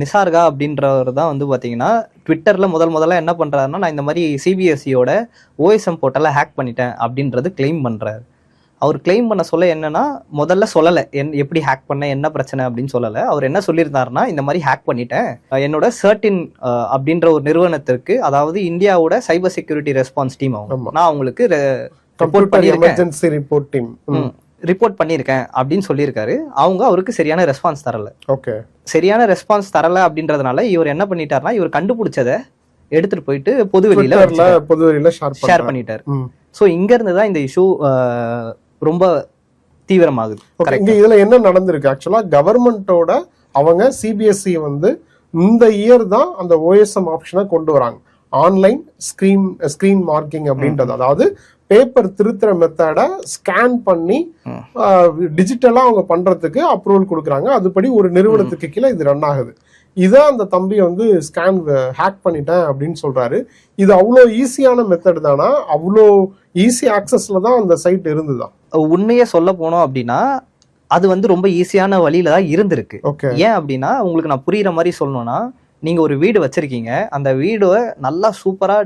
நிசார்கா அப்படின்றவர் தான் வந்து பார்த்தீங்கன்னா ட்விட்டரில் முதல்ல என்ன பண்ணுறாருன்னா, நான் இந்த மாதிரி சிபிஎஸ்சியோட ஓஎஸ்எம் போர்ட்டலை ஹேக் பண்ணிட்டேன் அப்படின்றது கிளைம் பண்ணுறாரு. அவர் கிளைம் பண்ண சொல்ல என்னன்னா, முதல்ல சொல்லலை எப்படி ஹேக் பண்ண, என்ன பிரச்சனை அப்படின்னு சொல்லலை. அவர் என்ன சொல்லியிருந்தாருன்னா, இந்த மாதிரி ஹேக் பண்ணிட்டேன், என்னோட சர்டின் அப்படின்ற ஒரு நிறுவனத்திற்கு, அதாவது இந்தியாவோட சைபர் செக்யூரிட்டி ரெஸ்பான்ஸ் டீம், நான் அவங்களுக்கு ரிப்போர்ட் பண்ணியிருக்கேன் அப்படின்னு சொல்லியிருக்காரு. அவருக்கு சரியான ரெஸ்பான்ஸ் தரல. ஓகே, சரியான ரெஸ்பான்ஸ் தரல அப்படின்றதுனால இவர் என்ன பண்ணிட்டாருன்னா, இவர் கண்டுபிடிச்சதை எடுத்துட்டு போயிட்டு பொதுவெளியில ஷேர் பண்ணிட்டாரு. ஸோ இங்க இருந்து தான் இந்த இஷ்யூ ரொம்ப தீவிரமாகுது. இதுல என்ன நடந்திருக்கு ஆக்சுவலா, கவர்மெண்டோட அவங்க சிபிஎஸ்இ வந்து இந்த இயர் தான் அந்த ஓஎஸ்எம் ஆப்ஷனை கொண்டு வராங்க. ஆன்லைன் ஸ்கிரீன் மார்க்கிங் அப்படின்றது, அதாவது பேப்பர் திருத்துற மெத்தட ஸ்கேன் பண்ணி டிஜிட்டலா அவங்க பண்றதுக்கு அப்ரூவல் கொடுக்குறாங்க. அதுபடி ஒரு நிறுவனத்துக்கு கீழே இது ரன் ஆகுது. இதான் அந்த தம்பி வந்து ஹேக் பண்ணிட்டேன் அப்படின்னு சொல்றாரு. இது அவ்வளோ ஈஸியான மெத்தட் தானா? அவ்வளோ ஈஸி ஆக்சஸ்ல தான் அந்த சைட் இருந்துதான்? உண்மையே சொல்ல போனோம் அப்படின்னா அது வந்து ரொம்ப ஈஸியான வழியில தான் இருந்திருக்கு. ஏன் அப்படின்னா, உங்களுக்கு நான் புரியுற மாதிரி சொல்லணும்னா, நீங்க ஒரு வீடு வச்சிருக்கீங்க, அந்த வீடு நல்லா சூப்பரா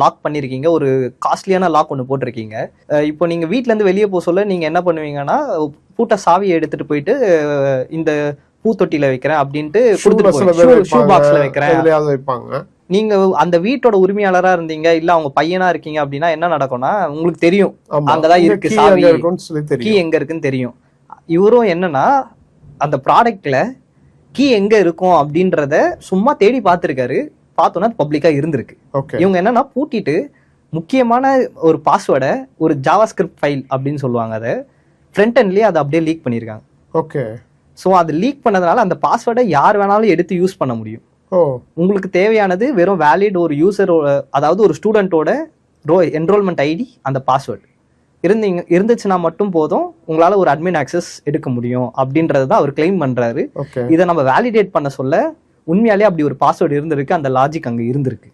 லாக் பண்ணிருக்கீங்க, ஒரு காஸ்ட்லியான லாக் ஒன்று போட்டிருக்கீங்க. இப்போ நீங்க வீட்டுல இருந்து வெளியே போக சொல்ல நீங்க என்ன பண்ணுவீங்கன்னா, பூட்ட சாவியை எடுத்துட்டு போயிட்டு இந்த பூத்தொட்டியில வைக்கிறேன் அப்படின்ட்டு ஷூ பாக்ஸ்ல வைக்கிறேன். நீங்க அந்த வீட்டோட உரிமையாளரா இருந்தீங்க, இல்ல அவங்க பையனா இருக்கீங்க அப்படின்னா என்ன நடக்கும்னா, உங்களுக்கு தெரியும் அங்கதான் இருக்கு சாவி, கீ எங்க இருக்குன்னு தெரியும். இவரும் என்னன்னா, அந்த ப்ராடக்ட்ல கீ எங்க இருக்கும் அப்படின்றத சும்மா தேடி பார்த்திருக்காரு. பார்த்தோன்னா பப்ளிக்கா இருந்திருக்கு. இவங்க என்னன்னா பூட்டிட்டு முக்கியமான ஒரு பாஸ்வேர்டை, ஒரு ஜாவாஸ்கிரிப்ட் ஃபைல் அப்படின்னு சொல்லுவாங்க, அதை ஃப்ரண்ட் எண்ட்லயே அதை அப்படியே லீக் பண்ணியிருக்காங்க. ஓகே, ஸோ அது லீக் பண்ணதுனால அந்த பாஸ்வேர்டை யார் வேணாலும் எடுத்து யூஸ் பண்ண முடியும். உங்களுக்கு தேவையானது வெறும் வேலிட் ஒரு யூசரோட, அதாவது ஒரு ஸ்டூடெண்டோட என்ரோல்மெண்ட் ஐடி, அந்த பாஸ்வேர்டு இருந்துச்சுன்னா மட்டும் போதும் உங்களால ஒரு அட்மின் ஆக்சஸ் எடுக்க முடியும் அப்படின்றது தான் அவர் கிளைம் பண்றாரு. இதை நம்ம வேலிடேட் பண்ண சொல்ல உண்மையாலே அப்படி ஒரு பாஸ்வேர்டு இருந்திருக்கு, அந்த லாஜிக் அங்க இருந்திருக்கு.